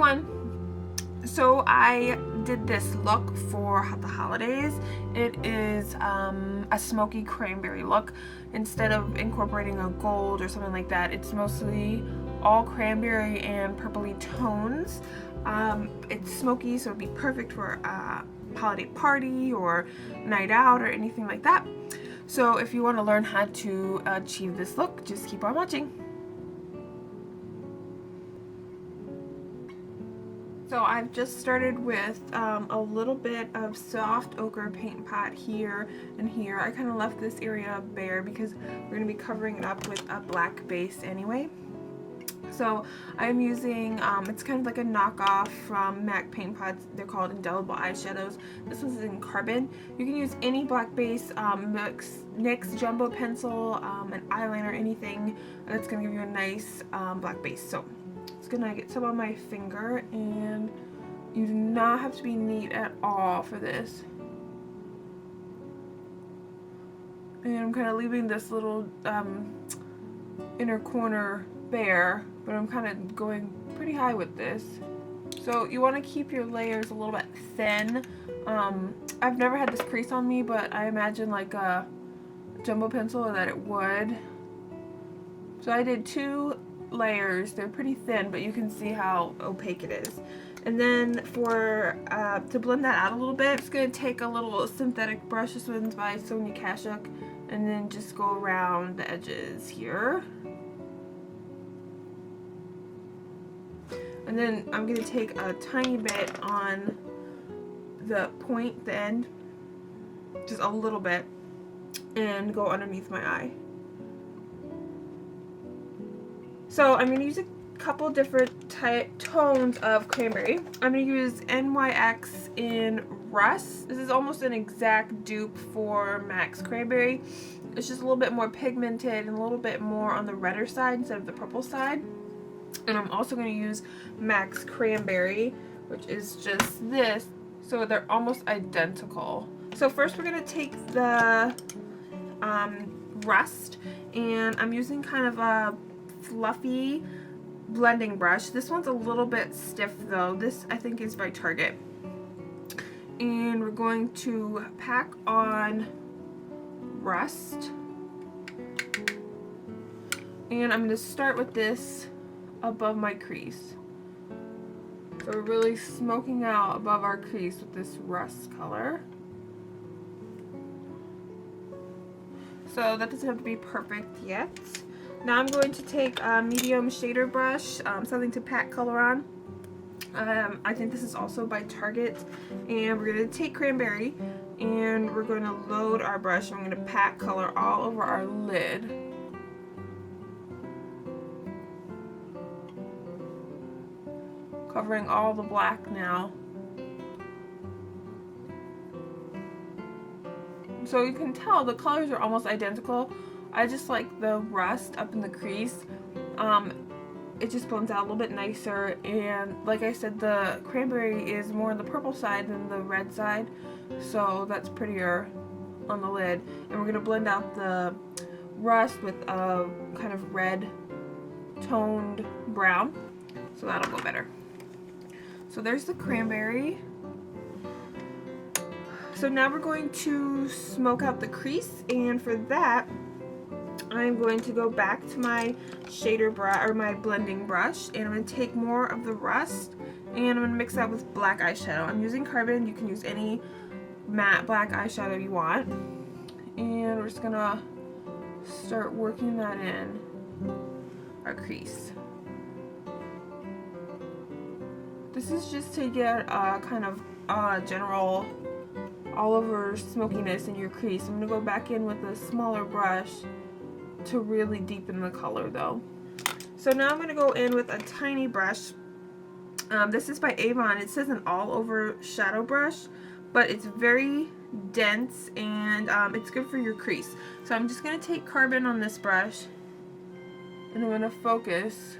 everyone! So I did this look for the holidays. It is a smoky cranberry look. Instead of incorporating a gold or something like that, it's mostly all cranberry and purpley tones. It's smoky, so it'd be perfect for a holiday party or night out or anything like that. So if you want to learn how to achieve this look, just keep on watching. So I've just started with a little bit of soft ochre paint pot here and here. I kind of left this area bare because we're going to be covering it up with a black base anyway. So I'm using, it's kind of like a knockoff from MAC paint pots. They're called indelible eyeshadows. This one's in carbon. You can use any black base, NYX jumbo pencil, an eyeliner, anything that's going to give you a nice black base. So gonna get some on my finger, and you do not have to be neat at all for this. And I'm kind of leaving this little inner corner bare, but I'm kind of going pretty high with this. So you want to keep your layers a little bit thin. I've never had this crease on me, but I imagine like a jumbo pencil that it would. So I did 2 layers. They're pretty thin, but you can see how opaque it is. And then for to blend that out a little bit, I'm just going to take a little synthetic brush. This one's by Sonia Kashuk, and then just go around the edges here. And then I'm going to take a tiny bit on the point, the end, just a little bit, and go underneath my eye. So I'm going to use a couple different tones of cranberry. I'm going to use NYX in Rust. This is almost an exact dupe for MAC's cranberry. It's just a little bit more pigmented and a little bit more on the redder side instead of the purple side. And I'm also going to use MAC's cranberry, which is just this. So they're almost identical. So first we're going to take the Rust, and I'm using kind of a fluffy blending brush. This one's a little bit stiff though. This I think is by Target. And we're going to pack on Rust. And I'm going to start with this above my crease. So we're really smoking out above our crease with this Rust color. So that doesn't have to be perfect yet. Now I'm going to take a medium shader brush, something to pack color on. I think this is also by Target. And we're going to take cranberry, and we're going to load our brush, and we're going to pack color all over our lid. Covering all the black now. So you can tell the colors are almost identical. I just like the Rust up in the crease. It just blends out a little bit nicer, and like I said, the cranberry is more on the purple side than the red side, so that's prettier on the lid. And we're going to blend out the Rust with a kind of red toned brown, so that'll go better. So there's the cranberry. So now we're going to smoke out the crease, and for that I'm going to go back to my shader brush, or my blending brush, and I'm going to take more of the Rust, and I'm going to mix that with black eyeshadow. I'm using carbon. You can use any matte black eyeshadow you want. And we're just going to start working that in our crease. This is just to get a kind of general all over smokiness in your crease. I'm going to go back in with a smaller brush to really deepen the color though. So now I'm going to go in with a tiny brush. This is by Avon. It says an all over shadow brush, but it's very dense, and it's good for your crease. So I'm just going to take carbon on this brush, and I'm going to focus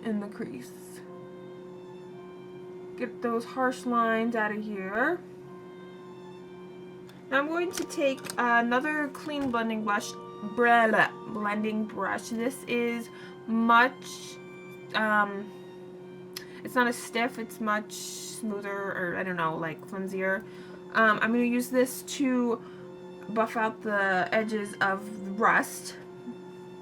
in the crease. Get those harsh lines out of here. Now I'm going to take another clean blending brush. This is much It's not as stiff, it's much smoother, or I don't know, like flimsier. I'm going to use this to buff out the edges of rust.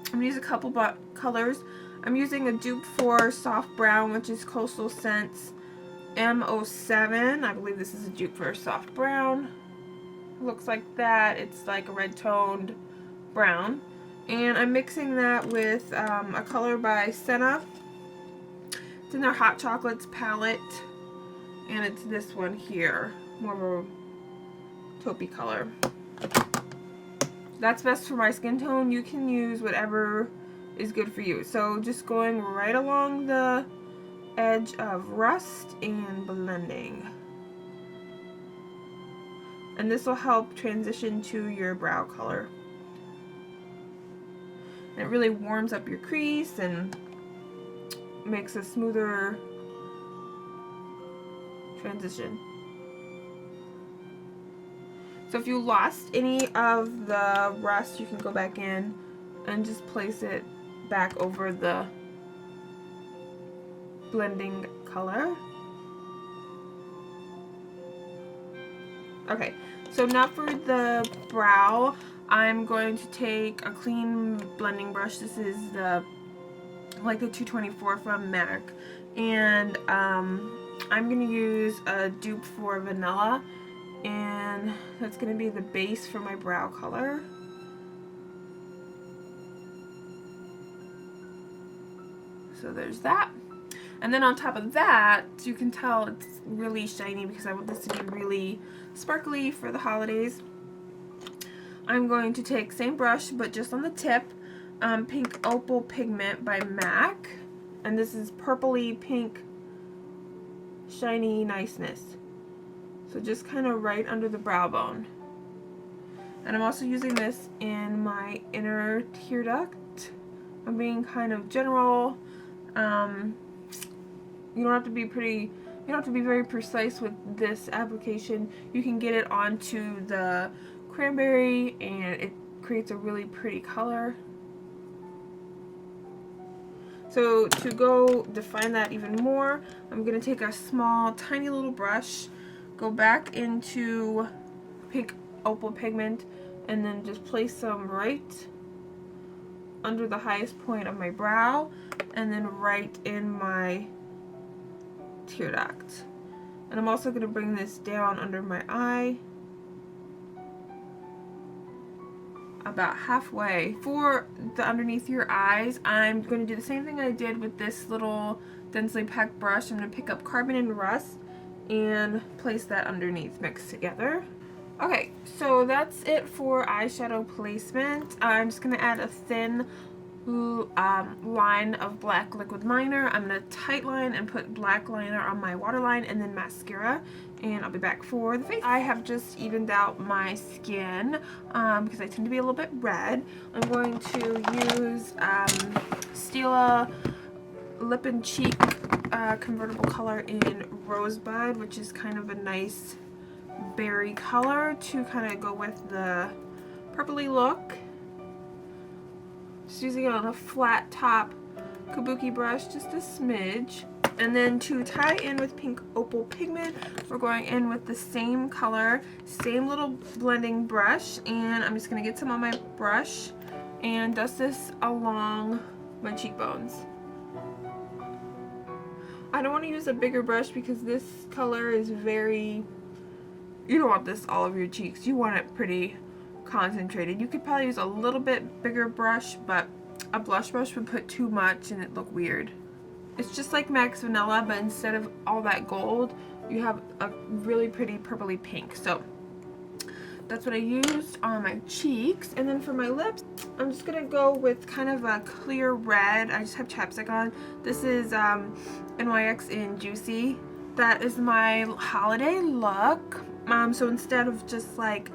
I'm going to use a couple colors. I'm using a dupe for soft brown, which is Coastal Scents M07. I believe this is a dupe for soft brown. It looks like that. It's like a red toned brown. And I'm mixing that with a color by Senna. It's in their Hot Chocolates palette. And it's this one here. More of a taupey color. That's best for my skin tone. You can use whatever is good for you. So just going right along the edge of rust and blending. And this will help transition to your brow color. And it really warms up your crease and makes a smoother transition. So if you lost any of the rust, you can go back in and just place it back over the blending color. Okay, so now for the brow, I'm going to take a clean blending brush. This is the 224 from MAC, and I'm going to use a dupe for Vanilla, and that's going to be the base for my brow color. So there's that. And then on top of that, you can tell it's really shiny because I want this to be really sparkly for the holidays. I'm going to take same brush, but just on the tip, Pink Opal Pigment by MAC. And this is purpley pink shiny niceness. So just kind of right under the brow bone. And I'm also using this in my inner tear duct. I'm being kind of general. You don't have to be very precise with this application. You can get it onto the cranberry and it creates a really pretty color. So to go define that even more, I'm going to take a small tiny little brush, go back into Pink Opal Pigment, and then just place some right under the highest point of my brow, and then right in my tear duct. And I'm also going to bring this down under my eye, about halfway. For the underneath your eyes, I'm going to do the same thing I did with this little densely packed brush. I'm going to pick up Carbon and Rust and place that underneath mixed together. Okay, so that's it for eyeshadow placement. I'm just going to add a thin line of black liquid liner. I'm going to tight line and put black liner on my waterline and then mascara, and I'll be back for the face. I have just evened out my skin because I tend to be a little bit red. I'm going to use Stila Lip and Cheek convertible color in Rosebud, which is kind of a nice berry color to kind of go with the purpley look. Just using it on a flat top kabuki brush, just a smidge. And then to tie in with Pink Opal Pigment, we're going in with the same color, same little blending brush, and I'm just going to get some on my brush and dust this along my cheekbones. I don't want to use a bigger brush because this color is very, you don't want this all over your cheeks. You want it pretty concentrated. You could probably use a little bit bigger brush, but a blush brush would put too much and it'd look weird. It's just like MAC's Vanilla, but instead of all that gold, you have a really pretty purpley pink. So that's what I used on my cheeks. And then for my lips, I'm just going to go with kind of a clear red. I just have chapstick on. This is NYX in Juicy. That is my holiday look. So instead of just like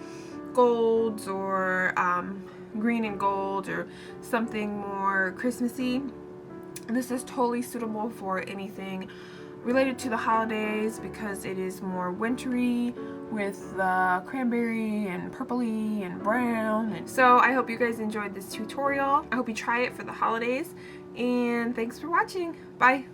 golds or green and gold or something more Christmassy, this is totally suitable for anything related to the holidays because it is more wintry with the cranberry and purpley and brown. And so I hope you guys enjoyed this tutorial. I hope you try it for the holidays, and thanks for watching. Bye.